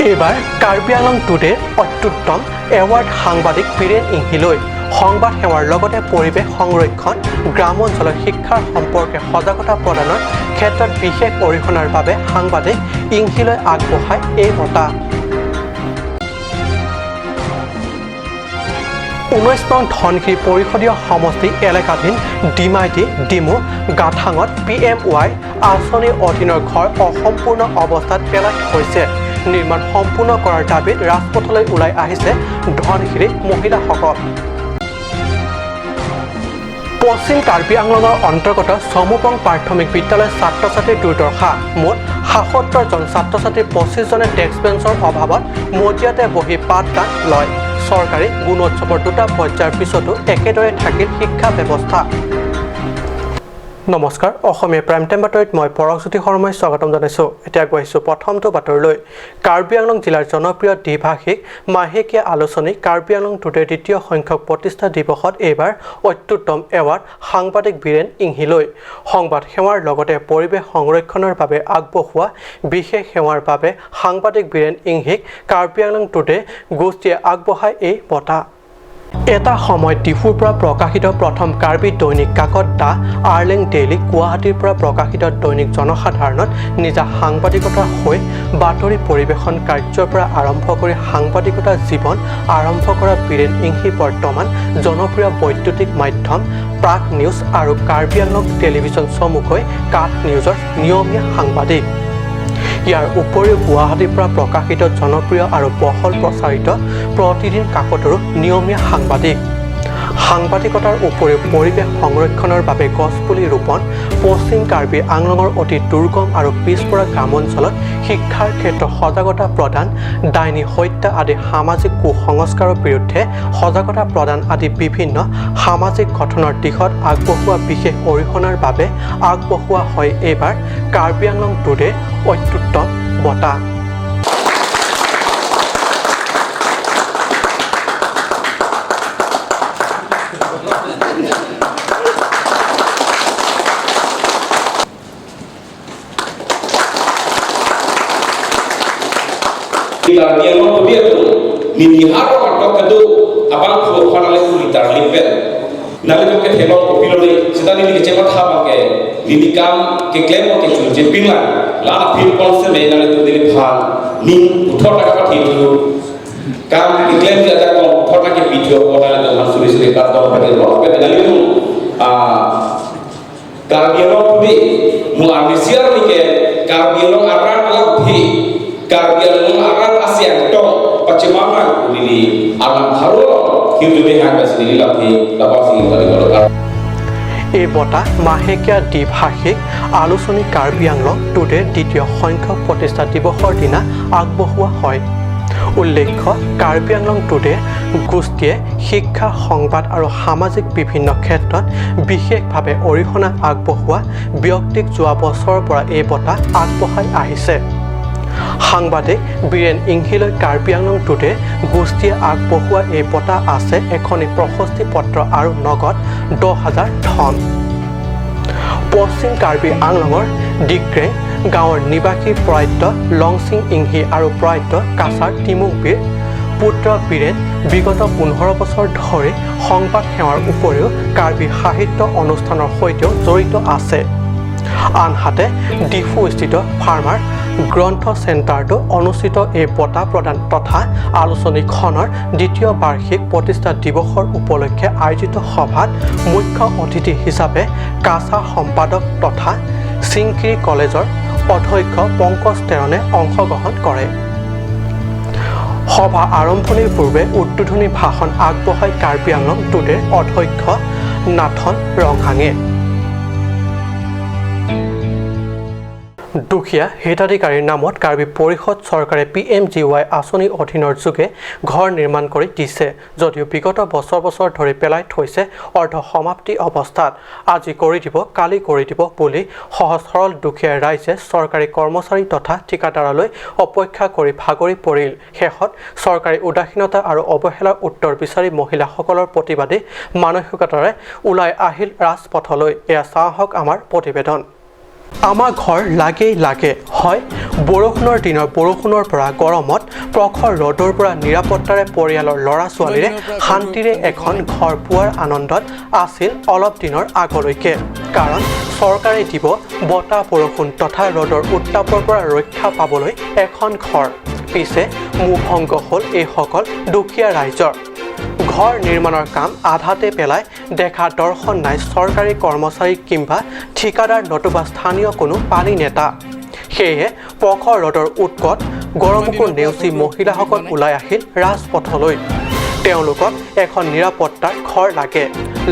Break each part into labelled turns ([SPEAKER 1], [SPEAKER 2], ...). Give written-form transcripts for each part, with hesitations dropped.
[SPEAKER 1] এইবাৰ কাৰ্বি আংলং টুডেৰ অত্যুত্তম এৱাৰ্ড সাংবাদিক বীৰেন ইংহিলৈ সংবাদ সেৱাৰ লগতে পৰিৱেশ সংৰক্ষণ গ্ৰাম অঞ্চলৰ শিক্ষাৰ সম্পৰ্কে সজাগতা প্ৰদানৰ ক্ষেত্ৰত বিশেষ অৰিহণাৰ বাবে সাংবাদিক ইংহিলৈ আগবঢ়ায় এই বঁটা। 19 নং ধনশিৰি পৰিষদীয় সমষ্টি এলেকাধীন ডিমাইটি ডিমু গাথাঙত PMY আঁচনিৰ অধীনৰ ঘৰ অসম্পূৰ্ণ অৱস্থাত পেলাই হৈছে। নিৰ্মাণ সম্পূৰ্ণ কৰাৰ দাবীত ৰাজপথলৈ ওলাই আহিছে ধনশিৰি মহিলাসকল। পশ্চিম কাৰ্বি আংলঙৰ অন্তৰ্গত চমুপং প্ৰাথমিক বিদ্যালয়ৰ ছাত্ৰ ছাত্ৰীৰ দুৰ্দশা। মুঠ ৭৭ জন ছাত্ৰ ছাত্ৰী 25 জনে ডেস্ক বেঞ্চৰ অভাৱত মজিয়াতে বহি পাঠদান লয়। চৰকাৰী গুণোৎসৱৰ দুটা পৰ্যায়ৰ পিছতো একেদৰে থাকিল শিক্ষা ব্যৱস্থা। নমস্কাৰ, অসমীয়া প্ৰাইম টাইম বাতৰিত মই পৰকজ্যোতি শৰ্মাই স্বাগতম জনাইছোঁ। এতিয়া গৈ আছোঁ প্ৰথমটো বাতৰিলৈ। কাৰ্বি আংলং জিলাৰ জনপ্ৰিয় দ্বিভাষিক মাহেকীয়া আলোচনী কাৰ্বি আংলং টুডেৰ দ্বিতীয় সংখ্যক প্ৰতিষ্ঠা দিৱসত এইবাৰ অত্যুত্তম এৱাৰ্ড সাংবাদিক বীৰেন ইংহিলৈ সংবাদ সেৱাৰ লগতে পৰিৱেশ সংৰক্ষণৰ বাবে আগবঢ়োৱা বিশেষ সেৱাৰ বাবে সাংবাদিক বীৰেন ইংহিক কাৰ্বি আংলং টুডে গোষ্ঠীয়ে আগবঢ়ায় এই বঁটা। এটা সময়ত ডিফুৰ পৰা প্ৰকাশিত প্ৰথম কাৰ্বি দৈনিক কাকত দ্য আৰ্লিং ডেইলী গুৱাহাটীৰ পৰা প্ৰকাশিত দৈনিক জনসাধাৰণত নিজা সাংবাদিকতাৰ হৈ বাতৰি পৰিৱেশন কাৰ্যৰ পৰা আৰম্ভ কৰি সাংবাদিকতাৰ জীৱন আৰম্ভ কৰা বীৰেন ইংহি বৰ্তমান জনপ্ৰিয় বৈদ্যুতিক মাধ্যম প্ৰাগ নিউজ আৰু কাৰ্বি আংলং টেলিভিছন চমুকৈ কাট নিউজৰ নিয়মীয়া সাংবাদিক। ইয়াৰ উপৰিও গুৱাহাটীৰ পৰা প্ৰকাশিত জনপ্ৰিয় আৰু বহল প্ৰচাৰিত প্ৰতিদিন কাকতৰো নিয়মীয়া সাংবাদিক। সাংবাদিকতাৰ উপৰিও পৰিৱেশ সংৰক্ষণৰ বাবে গছপুলি ৰোপণ, পশ্চিম কাৰ্বি আংলঙৰ অতি দুৰ্গম আৰু পিছপৰা গ্ৰামাঞ্চলত শিক্ষাৰ ক্ষেত্ৰত সজাগতা প্ৰদান, ডাইনী হত্যা আদি সামাজিক কুসংস্কাৰৰ বিৰুদ্ধে সজাগতা প্ৰদান আদি বিভিন্ন সামাজিক গঠনৰ দিশত আগবঢ়োৱা বিশেষ অৰিহণাৰ বাবে আগবঢ়োৱা হয় এইবাৰ কাৰ্বি আংলং টুডে অত্যুত্তম বঁটা।
[SPEAKER 2] Kita dia mau dia tu, ni harap atau kedu, abang kau panalai kulitar limpel. Nabi tu ke thema kopi lori, sedang ni kecewa thapa ke, ni kam ke klaim ke cuci pinglan, lana film konsep ni nabi tu dili phal, ni uthor tak apa hidup, kam ke klaim dia tak kau uthor tak ke video, kau nabi tu masuk di kantor pada roh, pada nabi tu, karbiano tu mulai misiar ni ke, karbiano aran alam di, karbiano aran Asia itu pacimana ini alam baru hidup di hangga sendiri lagi lepas ini kalau
[SPEAKER 1] এই বঁটা মাহেকীয়া দ্বিভাষিক আলোচনী কাৰ্বি আংলং টুডেৰ দ্বিতীয় সংখ্যক প্ৰতিষ্ঠা দিৱসৰ দিনা আগবঢ়োৱা হয়। উল্লেখ্য, কাৰ্বি আংলং টুডে গোষ্ঠীয়ে শিক্ষা, সংবাদ আৰু সামাজিক বিভিন্ন ক্ষেত্ৰত বিশেষভাৱে অৰিহণা আগবঢ়োৱা ব্যক্তিক যোৱা বছৰৰ পৰা এই বঁটা আগবঢ়াই আহিছে। সাংবাদিক বীৰেন ইংহিলৈ কাৰ্বি আংলং টুডে গোষ্ঠীয়ে আগবঢ়োৱা এই বঁটা আছে এখনি প্ৰশস্তি পত্ৰ আৰু নগদ 10,000 ধন। পশ্চিম কাৰ্বি আংলঙৰ ডিক্ৰেং গাঁৱৰ নিবাসী প্ৰয়াত লংচিং ইংহি আৰু প্ৰয়াত কাছাৰ তিমুংবীৰ পুত্ৰ বীৰেন বিগত 15 বছৰ ধৰি সংবাদ সেৱাৰ উপৰিও কাৰ্বি সাহিত্য অনুষ্ঠানৰ সৈতেও জড়িত আছে। আনহাতে ডিফুস্থিত ফাৰ্মাৰ গ্ৰন্থ চেণ্টাৰটো অনুষ্ঠিত এই বঁটা প্ৰদান তথা আলোচনীখনৰ দ্বিতীয় বাৰ্ষিক প্ৰতিষ্ঠা দিৱসৰ উপলক্ষে আয়োজিত সভাত মুখ্য অতিথি হিচাপে কাছা সম্পাদক তথা চিংকিৰি কলেজৰ অধ্যক্ষ পংকজ তেৰণে অংশগ্ৰহণ কৰে। সভা আৰম্ভণিৰ পূৰ্বে উদ্বোধনী ভাষণ আগবঢ়াই কাৰ্বি আংলং টুডেৰ অধ্যক্ষ নাথন ৰংহাঙে। দুখীয়া হিতাধিকাৰীৰ নামত কাৰ্বি পৰিষদ চৰকাৰে PMGY আঁচনিৰ অধীনৰ যোগে ঘৰ নিৰ্মাণ কৰি দিছে যদিও বিগত বছৰ ধৰি পেলাই থৈছে অৰ্ধ সমাপ্তি অৱস্থাত। আজি কৰি দিব, কালি কৰি দিব বুলি সহজ সৰল দুখীয়া ৰাইজে চৰকাৰী কৰ্মচাৰী তথা ঠিকাদাৰলৈ অপেক্ষা কৰি ভাগৰি পৰিল। শেষত চৰকাৰী উদাসীনতা আৰু অৱহেলাৰ উত্তৰ বিচাৰি মহিলাসকলৰ প্ৰতিবাদী মানসিকতাৰে ওলাই আহিল ৰাজপথলৈ। এয়া চাহক আমাৰ প্ৰতিবেদন। আমাৰ ঘৰ লাগেই লাগে হয় বৰষুণৰ দিনৰ বৰষুণৰ পৰা গৰমত প্ৰখৰ ৰ'দৰ পৰা নিৰাপত্তাৰে পৰিয়ালৰ ল'ৰা ছোৱালীৰে শান্তিৰে এখন ঘৰ পোৱাৰ আনন্দত আছিল অলপ দিনৰ আগলৈকে কাৰণ চৰকাৰে দিব বতাহ বৰষুণ তথা ৰ'দৰ উত্তাপৰ পৰা ৰক্ষা পাবলৈ এখন ঘৰ পিছে মোভংগ হ'ল এইসকল দুখীয়া ৰাইজৰ ঘৰ নিৰ্মাণৰ কাম আধাতে পেলাই দেখা দৰ্শন নাই চৰকাৰী কৰ্মচাৰী কিংবা ঠিকাদাৰ নতুবা স্থানীয় কোনো পানী নেতা সেয়ে প্ৰখৰ ৰ'দৰ উৎকট গৰমকো নেওচি মহিলাসকল ওলাই আহিল ৰাজপথলৈ তেওঁলোকক এখন নিৰাপত্তাৰ ঘৰ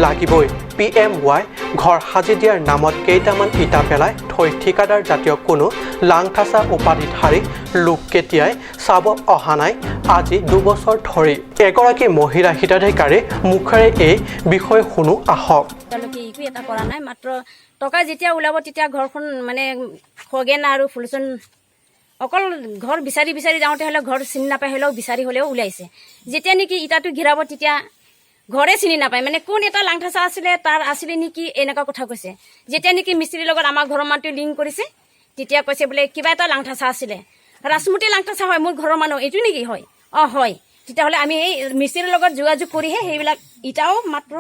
[SPEAKER 1] লাগিবই PMY ঘৰ সাজি দিয়াৰ নামত কেইটামান ইটা পেলাই থৈ ঠিকাদাৰ জাতীয় কোনো লাংথাচা উপাধিধাৰী লোক কেতিয়াই চাব অহা নাই আজি 2 বছৰ ধৰি এগৰাকী মহিলা হিতাধিকাৰী মুখেৰে এই বিষয়ে শুনো আহক
[SPEAKER 3] তেওঁলোকে একো এটা কৰা নাই মাত্ৰ টকা যেতিয়া ওলাব তেতিয়া ঘৰখন মানে খগেন আৰু ফুলচন অকল ঘৰ বিচাৰি যাওঁতে হ'লে ঘৰ চিনি নাপাই হ'লেও বিচাৰি হ'লেও ওলাইছে যেতিয়া নেকি ইটাটো ঘিৰাব তেতিয়া ঘৰে চিনি নাপায় মানে কোন এটা লাংথাচা আছিলে তাৰ আছিলে নেকি এনেকুৱা কথা কৈছে যেতিয়া নেকি মিস্ত্ৰীৰ লগত আমাৰ ঘৰৰ মানুহটো লিংক কৰিছে তেতিয়া কৈছে বোলে কিবা এটা লাংথাচা আছিলে ৰাসমুটি লাংথাচা হয় মোৰ ঘৰৰ মানুহ এইটো নেকি হয় হয় তেতিয়াহ'লে আমি এই মিস্ত্ৰীৰ লগত যোগাযোগ কৰিহে সেইবিলাক ইটাও মাত্ৰ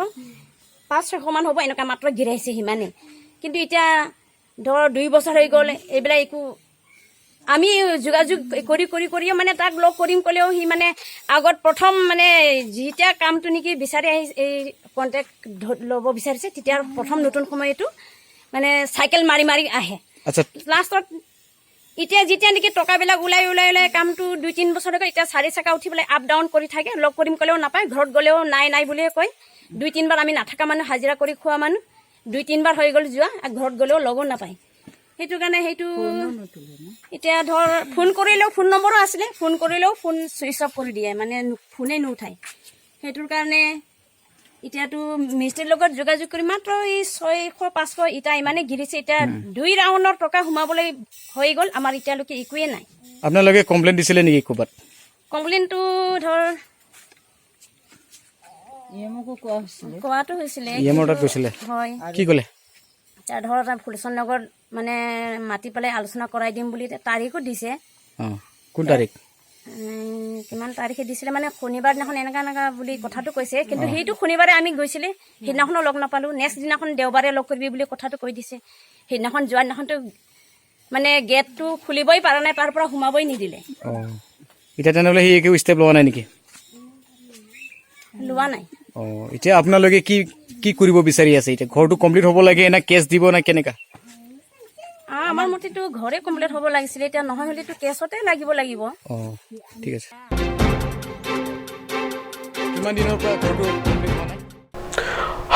[SPEAKER 3] 500 মান হ'ব এনেকুৱা মাত্ৰ ঘিৰাইছে সিমানে কিন্তু এতিয়া ধৰ 2 বছৰ হৈ গ'ল এইবিলাক একো আমি যোগাযোগ কৰি মানে তাক লগ কৰিম ক'লেও সি মানে আগত প্ৰথম মানে যেতিয়া কামটো নেকি বিচাৰি আহি এই কণ্টেক্ট ল'ব বিচাৰিছে তেতিয়া প্ৰথম নতুন সময়টো মানে চাইকেল মাৰি আহে আচ্ছা লাষ্টত এতিয়া যেতিয়া নেকি টকাবিলাক ওলাই কামটো 2-3 বছৰ হৈ গ'ল এতিয়া 4 চাকা উঠি পেলাই আপ ডাউন কৰি থাকে লগ কৰিম ক'লেও নাপায় ঘৰত গ'লেও নাই বুলিয়ে কয় 2-3 বাৰ আমি নাথাকা মানুহ হাজিৰা কৰি খোৱা মানুহ 2-3 বাৰ হৈ গ'ল যোৱা ঘৰত গ'লেও লগো নাপায় সেইটো কাৰণে সেইটো এতিয়া ধৰ ফোন কৰিলেও ফোন নম্বৰো আছিলে ফোন কৰিলেও ফোন সুইচ অফ কৰি দিয়ে মানে ফোনেই নুঠায় সেইটোৰ কাৰণে এতিয়াতো মিস্ত্ৰীৰ লগত যোগাযোগ কৰি মাত্ৰ এই 600-500 ইটা ইমানে গিৰিছে এতিয়া 2 ৰাউণ্ডৰ টকা সোমাবলৈ হৈ গ'ল আমাৰ এতিয়ালৈকে একোৱে নাই
[SPEAKER 4] আপোনালোকে কমপ্লেইন দিছিলে নেকি ক'বাত
[SPEAKER 3] কমপ্লেইনটো ধৰ কোৱাটো হৈছিলে হয়
[SPEAKER 4] কি ক'লে
[SPEAKER 3] এতিয়া ধৰ ফুলচন নগৰ মানে মাতি পেলাই আলোচনা কৰাই দিম বুলি তাৰিখো দিছে
[SPEAKER 4] কোন তাৰিখ
[SPEAKER 3] কিমান তাৰিখে দিছিলে মানে শনিবাৰ দিনাখন এনেকা বুলি কথাটো কৈছে কিন্তু সেইটো শনিবাৰে আমি গৈছিলে সেইদিনাখনো লগ নাপালোঁ নেক্সট দিনাখন দেওবাৰে লগ কৰিবি বুলি কথাটো কৈ দিছে সেইদিনাখন যোৱা দিনাখনতো মানে গেটটো খুলিবই পৰা নাই তাৰ পৰা সোমাবই নিদিলে
[SPEAKER 4] এতিয়া তেনেহ'লে সি একো ষ্টেপ লোৱা নাই নেকি
[SPEAKER 3] লোৱা নাই
[SPEAKER 4] এতিয়া আপোনালোকে কি কৰিব বিচাৰি আছে এতিয়া ঘৰটো কমপ্লিট হ'ব লাগে না কেছ দিব না কেনেকা
[SPEAKER 3] আমাৰ মতেতো ঘৰে কমপ্লিট হ'ব লাগিছিলে এতিয়া নহয় হ'লেতো কেছতে লাগিব
[SPEAKER 4] ঠিক আছে কিমান দিনৰ পৰা ঘৰটো কমপ্লিট হোৱা নাই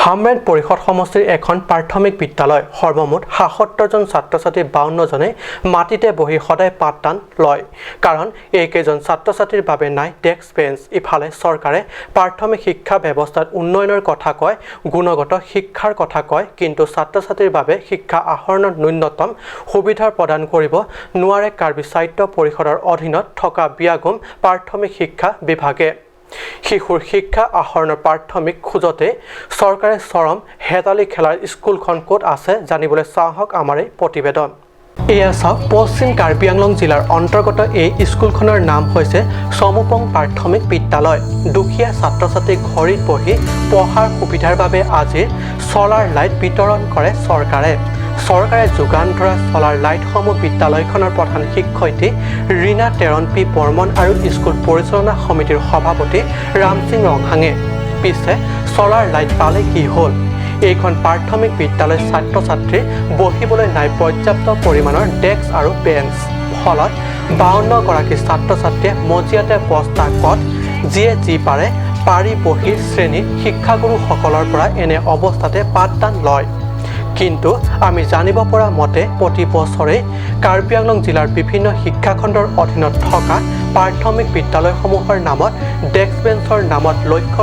[SPEAKER 1] হামৰেন পৰিষদ সমষ্টিৰ এখন প্ৰাথমিক বিদ্যালয় সৰ্বমুঠ ৭৭ জন ছাত্ৰ ছাত্ৰী ৫২ জনে মাটিতে বহি সদায় পাঠদান লয় কাৰণ এইকেইজন ছাত্ৰ ছাত্ৰীৰ বাবে নাই ডেস্ক বেঞ্চ ইফালে চৰকাৰে প্ৰাথমিক শিক্ষা ব্যৱস্থাত উন্নয়নৰ কথা কয় গুণগত শিক্ষাৰ কথা কয় কিন্তু ছাত্ৰ ছাত্ৰীৰ বাবে শিক্ষা আহৰণৰ ন্যূনতম সুবিধা প্ৰদান কৰিব নোৱাৰে কাৰ্বি সাহিত্য পৰিষদৰ অধীনত থকা বিয়াগুম প্ৰাথমিক শিক্ষা বিভাগে শিশুৰ শিক্ষা আহৰণৰ প্ৰাথমিক খোজতে চৰকাৰে চৰম হেতালি খেলাৰ স্কুলখন ক'ত আছে জানিবলৈ চাহক আমাৰ এই প্ৰতিবেদন এয়া চাওক পশ্চিম কাৰ্বি আংলং জিলাৰ অন্তৰ্গত এই স্কুলখনৰ নাম হৈছে সমুপং প্ৰাথমিক বিদ্যালয় দুখীয়া ছাত্ৰ ছাত্ৰীক ঘৰত বহি পঢ়াৰ সুবিধাৰ বাবে আজি ছলাৰ লাইট বিতৰণ কৰে চৰকাৰে যোগান ধৰা ছলাৰ লাইটসমূহ বিদ্যালয়খনৰ প্ৰধান শিক্ষয়িত্ৰী ৰীনা তেৰণ পি বৰ্মন আৰু স্কুল পৰিচালনা সমিতিৰ সভাপতি ৰামসিং ৰংহাঙে পিছে ছলাৰ লাইট পালে কি হ'ল এইখন প্ৰাথমিক বিদ্যালয়ৰ ছাত্ৰ ছাত্ৰীৰ বহিবলৈ নাই পৰ্যাপ্ত পৰিমাণৰ ডেস্ক আৰু বেঞ্চ ফলত 52 গৰাকী ছাত্ৰ ছাত্ৰীয়ে মজিয়াতে বস্তা কট যিয়ে যি পাৰে পাৰি বহি শ্ৰেণীৰ শিক্ষাগুৰুসকলৰ পৰা এনে অৱস্থাতে পাঠদান লয় কিন্তু আমি জানিব পৰা মতে প্ৰতি বছৰে কাৰ্বি আংলং জিলাৰ বিভিন্ন শিক্ষাখণ্ডৰ অধীনত থকা প্ৰাথমিক বিদ্যালয়সমূহৰ নামত ডেস্ক বেঞ্চৰ নামত লক্ষ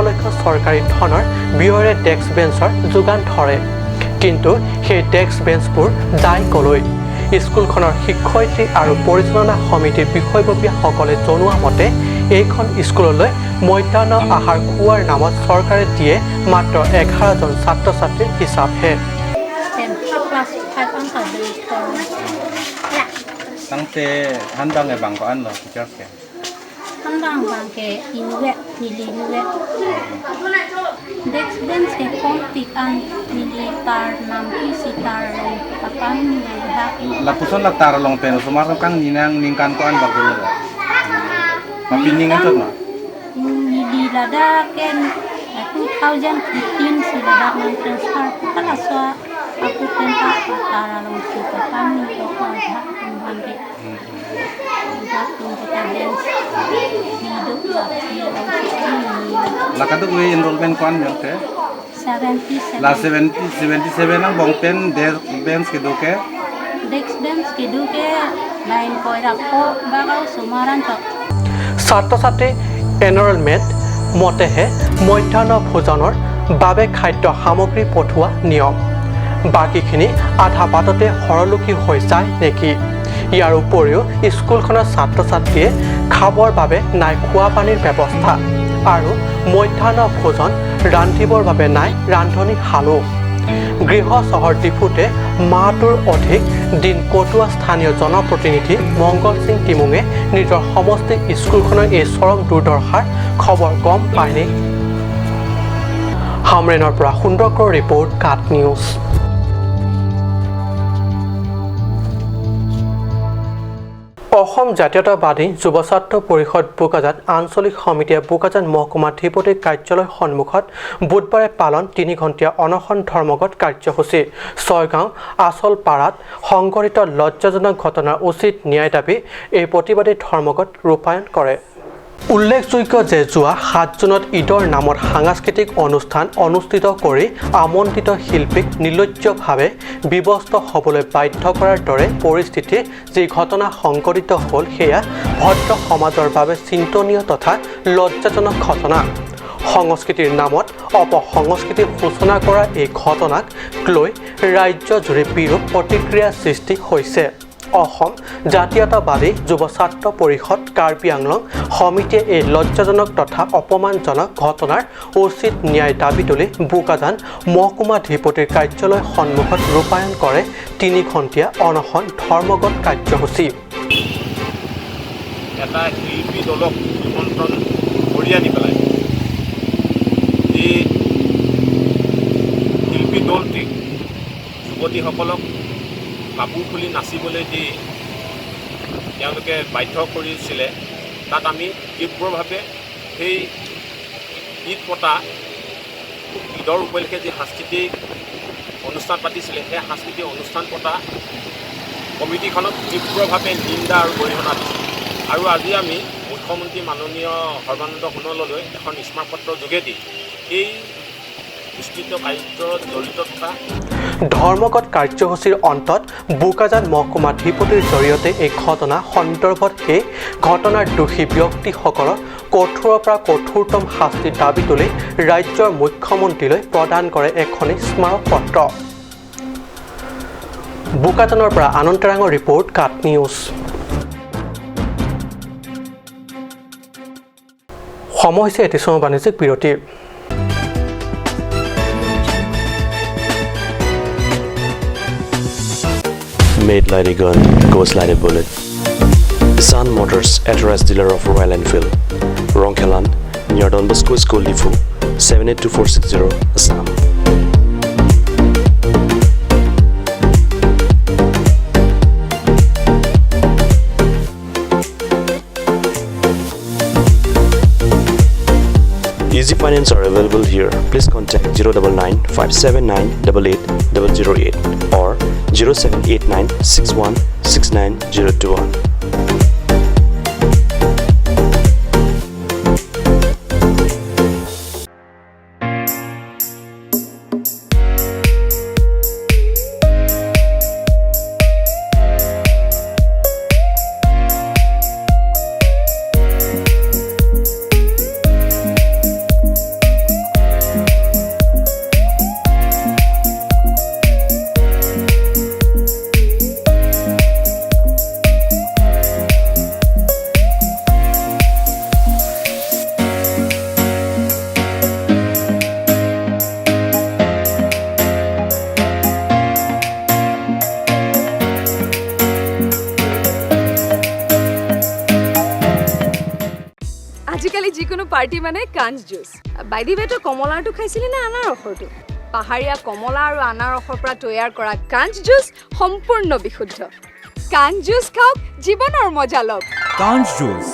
[SPEAKER 1] চৰকাৰী ধনৰ ব্যয়েৰে ডেস্ক বেঞ্চৰ যোগান ধৰে কিন্তু সেই ডেস্ক বেঞ্চবোৰ যায় ক'লৈ স্কুলখনৰ শিক্ষয়িত্ৰী আৰু পৰিচালনা সমিতিৰ বিষয়ববীয়াসকলে জনোৱা মতে এইখন স্কুললৈ মধ্যাহ্ন আহাৰ খোৱাৰ নামত চৰকাৰে দিয়ে মাত্ৰ 11 জন ছাত্ৰ ছাত্ৰীৰ হিচাপহে
[SPEAKER 5] ตั้งแต่ท่านดังไงบางก็อันเหรอพี่เจ้าแก Sandang bangke inuet mili inuet. Dex bench ke kontik an militar nampi sitar long kapang nilha.
[SPEAKER 6] Lapuson latar long pero sumarang kang ninang ningkan ko an bagul. Mapiningan to na.
[SPEAKER 5] Mili lada ken 2015 sila dak ng transfer pala so aku tenta tara long si kapang nito ko ha bangke.
[SPEAKER 6] Lakado we enrollment kwan yang ke
[SPEAKER 5] 77
[SPEAKER 6] la 77 ang bong pen der bench ke doke
[SPEAKER 5] Dex bench ke duke lain koira ko bagaw sumaran to
[SPEAKER 1] ছাত্ৰ ছাত্ৰী enrolment মতেহে মধ্যাহ্ন ভোজনৰ বাবে খাদ্য সামগ্ৰী পঠোৱা নিয়ম বাকীখিনি আধা বাটতে হৰলুকি হৈ যায় নেকি ইয়াৰ উপৰিও স্কুলখনৰ ছাত্ৰ ছাত্ৰীয়ে খাবৰ বাবে নাই খোৱা পানীৰ ব্যৱস্থা আৰু মধ্যাহ্ন ভোজন ৰান্ধিবৰ বাবে নাই ৰান্ধনীশালো গৃহ চহৰ ডিফুতে মাহটোৰ অধিক দিন কটোৱা স্থানীয় জনপ্ৰতিনিধি মংগল সিং টিমুঙে নিজৰ সমষ্টি স্কুলখনৰ এই চৰম দুৰ্দশাৰ খবৰ গম পায়নে হামৰেনৰ পৰা সুন্দৰকৰ ৰিপৰ্ট কাট নিউজ অসম জাতীয়তাবাদী যুৱ ছাত্ৰ পৰিষদ বোকাজান আঞ্চলিক সমিতিয়ে বোকাজান মহকুমা ধিপতি কাৰ্যালয় সন্মুখত বুধবাৰে পালন 3 ঘণ্টীয়া অনশন ধৰ্মঘট কাৰ্যসূচী ছয়গাঁও আচল পাৰাত সংঘটিত লজ্জাজনক ঘটনাৰ উচিত ন্যায় দাবী এই প্ৰতিবাদী ধৰ্মঘট ৰূপায়ণ কৰে উল্লেখযোগ্য যে যোৱা 7 জুনত ঈদৰ নামত সাংস্কৃতিক অনুষ্ঠান অনুষ্ঠিত কৰি আমন্ত্ৰিত শিল্পীক নিৰ্লজ্জভাৱে বিবস্ত হ'বলৈ বাধ্য কৰাৰ দৰে পৰিস্থিতি যি ঘটনা সংঘটিত হ'ল সেয়া ভদ্ৰ সমাজৰ বাবে চিন্তনীয় তথা লজ্জাজনক ঘটনা সংস্কৃতিৰ নামত অপসংস্কৃতি সূচনা কৰা এই ঘটনাক লৈ ৰাজ্যজুৰি বিৰূপ প্ৰতিক্ৰিয়া সৃষ্টি হৈছে অসম জাতীয়তাবাদী যুৱ ছাত্ৰ পৰিষদ কাৰ্বি আংলং সমিতিয়ে এই লজ্জাজনক তথা অপমানজনক ঘটনাৰ উচিত ন্যায় দাবী তুলি বোকাজান মহকুমা ধিপতিৰ কাৰ্যালয় সন্মুখত ৰূপায়ণ কৰে 3 ঘণ্টীয়া অনশন ধৰ্মঘট কাৰ্যসূচী
[SPEAKER 7] এটা শিল্পী দলক নিমন্ত্ৰণ কৰি আনি পেলাই এই শিল্পী দলটিক যুৱতীসকলক কাপোৰ খুলি নাচিবলৈ দি তেওঁলোকে বাধ্য কৰিছিলে তাত আমি তীব্ৰভাৱে সেই ঈদ পতা ঈদৰ উপলক্ষে যি সাংস্কৃতিক অনুষ্ঠান পাতিছিলে সেই সাংস্কৃতিক অনুষ্ঠান পতা কমিটিখনক তীব্ৰভাৱে নিন্দা আৰু গৰিহণা দিছিল আৰু আজি আমি মুখ্যমন্ত্ৰী মাননীয় সৰ্বানন্দ সোণোৱাললৈ এখন স্মাৰকপত্ৰৰ যোগেদি এই বিস্তৃত কাৰ্যত জড়িত থকা
[SPEAKER 1] ধৰ্মঘট কাৰ্যসূচীৰ অন্তত বোকাজান মহকুমা ধিপতিৰ জৰিয়তে এই ঘটনা সন্দৰ্ভত সেই ঘটনাৰ দোষী ব্যক্তিসকলক কঠোৰৰ পৰা কঠোৰতম শাস্তিৰ দাবী তুলি ৰাজ্যৰ মুখ্যমন্ত্ৰীলৈ প্ৰদান কৰে এখন স্মাৰক পত্ৰ বোকাজানৰ পৰা আনন্তৰাঙৰ ৰিপৰ্ট কাট নিউজ সময় হৈছে এটি সময় বাণিজ্যিক বিৰতি
[SPEAKER 8] Made like a gun, goes like a bullet. Sun Motors, authorized dealer of Royal Enfield. Ronkelan, near Don Bosco School Depot, 782460, Assam. Easy finance are available here. Please contact 099 579 88008 or 0789 61 69021.
[SPEAKER 9] যিকোনো party মানে কাঞ্চ juice বাইদি বেটো কমলাটো খাইছিলি না আনাৰসৰটো পাহাৰীয়া কমলা আৰু আনাৰসৰ পৰা তৈয়াৰ কৰা কাঞ্চ জুচ সম্পূৰ্ণ বিশুদ্ধ কাঞ্চ জুচ খাওক জীৱনৰ মজা লওক
[SPEAKER 10] কাঞ্চ জুচ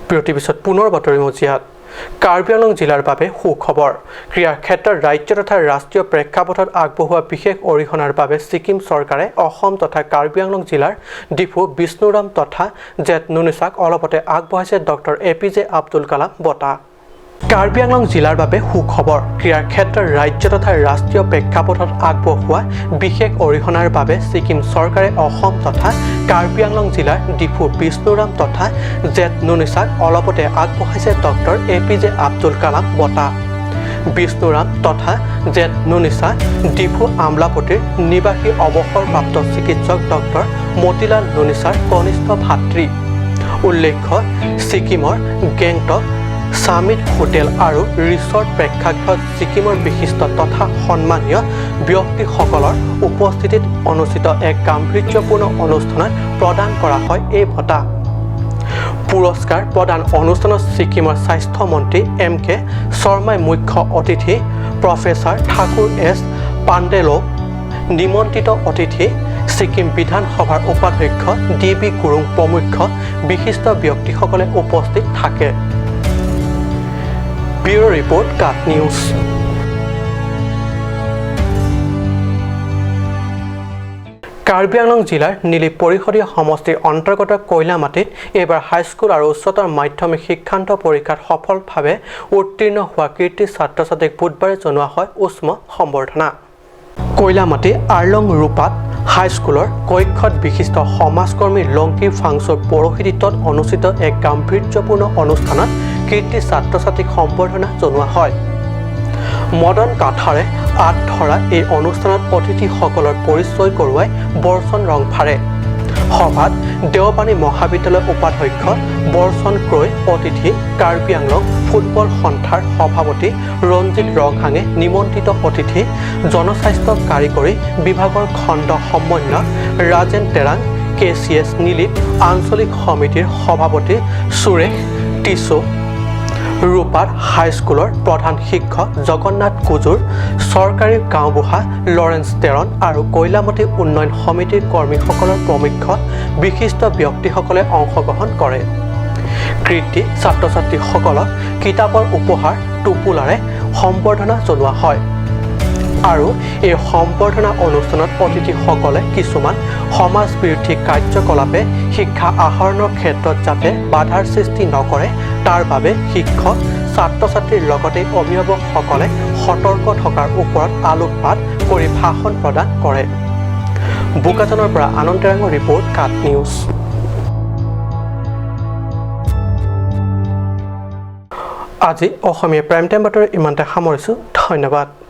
[SPEAKER 1] বিৰতিৰ পিছত পুনৰ বাতৰি মজিয়াত কাৰ্বি আংলং জিলাৰ বাবে সুখবৰ ক্ৰীড়াৰ ক্ষেত্ৰত ৰাজ্য তথা ৰাষ্ট্ৰীয় প্ৰেক্ষাপটত আগবঢ়োৱা বিশেষ অৰিহণাৰ বাবে ছিকিম চৰকাৰে অসম তথা কাৰ্বি আংলং জিলাৰ ডিফু বিষ্ণুৰাম তথা জেট নুনিছাক অলপতে আগবঢ়াইছে ডক্টৰ APJ আব্দুল কালাম বঁটা কাৰ্বি আংলং জিলাৰ বাবে সুখবৰ ক্ৰীড়াৰ ক্ষেত্ৰত ৰাজ্য তথা ৰাষ্ট্ৰীয় প্ৰেক্ষাপটত আগবঢ়োৱা বিশেষ অৰিহণাৰ বাবে ছিকিম চৰকাৰে অসম তথা কাৰ্বি আংলং জিলাৰ ডিফু বিষ্ণুৰাম তথা জেট নুনিছাক অলপতে আগবঢ়াইছে ডক্টৰ APJ আব্দুল কালাম বঁটা বিষ্ণুৰাম তথা জেট নুনিছা ডিফু আমলাপতিৰ নিবাসী অৱসৰপ্ৰাপ্ত চিকিৎসক ডক্টৰ মতিলাল নুনিছাৰ কনিষ্ঠ ভাতৃ উল্লেখ্য ছিকিমৰ গেংটক সামিট হোটেল আৰু ৰিসৰ্ট প্ৰেক্ষাগৃহত ছিকিমৰ বিশিষ্ট তথা সন্মানীয় ব্যক্তিসকলৰ উপস্থিতিত অনুষ্ঠিত এক গাম্ভীৰ্যপূৰ্ণ অনুষ্ঠানত প্ৰদান কৰা হয় এই বঁটা পুৰস্কাৰ প্ৰদান অনুষ্ঠানত ছিকিমৰ স্বাস্থ্য মন্ত্ৰী MK শৰ্মাই মুখ্য অতিথি প্ৰফেচাৰ ঠাকুৰ S পাণ্ডেলক নিমন্ত্ৰিত অতিথি ছিকিম বিধানসভাৰ উপাধ্যক্ষ DB গুৰুং প্ৰমুখ্য বিশিষ্ট ব্যক্তিসকলে উপস্থিত থাকে Bureau Report Cat News Karbi Anglong জিলাৰ নীলি পৰিষদীয় সমষ্টিৰ অন্তৰ্গত কৈলামাটিত এইবাৰ হাইস্কুল আৰু উচ্চতৰ মাধ্যমিক শিক্ষান্ত পৰীক্ষাত সফলভাৱে উত্তীৰ্ণ হোৱা কীৰ্তি ছাত্ৰ-ছাত্ৰীক বুধবাৰে জনোৱা হয় উষ্ম সম্বৰ্ধনা কৈলামাটি আৰলং ৰূপাত হাইস্কুলৰ কক্ষত বিশিষ্ট সমাজকৰ্মী লংকি ফাংছৰ পৌৰোহিত্যত অনুষ্ঠিত এক গাম্ভীৰ্যপূৰ্ণ অনুষ্ঠানত কীৰ্তি ছাত্ৰ-ছাত্ৰীক সম্বৰ্ধনা জনোৱা হয় মদন কাঠাৰে আঁত ধৰা এই অনুষ্ঠানত অতিথিসকলৰ পৰিচয় কৰোৱাই বৰ্ষণ ৰংফাৰে সভাত দেওপানী মহাবিদ্যালয় উপাধ্যক্ষ বৰ্ষণ ক্ৰয় অতিথি কাৰ্বি আংলং ফুটবল সন্থাৰ সভাপতি ৰঞ্জিত ৰংহাঙে নিমন্ত্ৰিত অতিথি জনস্বাস্থ্য কাৰিকৰী বিভাগৰ খণ্ড সমন্বয়ক ৰাজেন তেৰাং KCS নীলিত আঞ্চলিক সমিতিৰ সভাপতি সুৰেশ টিছু ৰূপাত হাইস্কুলৰ প্ৰধান শিক্ষক জগন্নাথ কুজুৰ চৰকাৰী গাঁওবুঢ়া লৰেন্স তেৰণ আৰু কৈলামাটি উন্নয়ন সমিতিৰ কৰ্মীসকলৰ প্ৰমুখ্য বিশিষ্ট ব্যক্তিসকলে অংশগ্ৰহণ কৰে কৃতি ছাত্ৰ-ছাত্ৰীসকলক কিতাপৰ উপহাৰ টোপোলাৰে সম্বৰ্ধনা জনোৱা হয় আৰু এই সম্বৰ্ধনা অনুষ্ঠানত অতিথিসকলে কিছুমান সমাজ বিৰোধী কাৰ্যকলাপে শিক্ষা আহৰণৰ ক্ষেত্ৰত যাতে বাধাৰ সৃষ্টি নকৰে তাৰ বাবে শিক্ষক ছাত্ৰ-ছাত্ৰীৰ লগতে অভিভাৱকসকলে সতৰ্ক থকাৰ ওপৰত আলোকপাত কৰি ভাষণ প্ৰদান কৰে বোকাজনৰ পৰা আনন্দ তেৰাঙৰ ৰিপৰ্ট কাট নিউজ আজি অসমীয়া প্ৰাইম টাইম বাতৰি ইমানতে সামৰিছোঁ ধন্যবাদ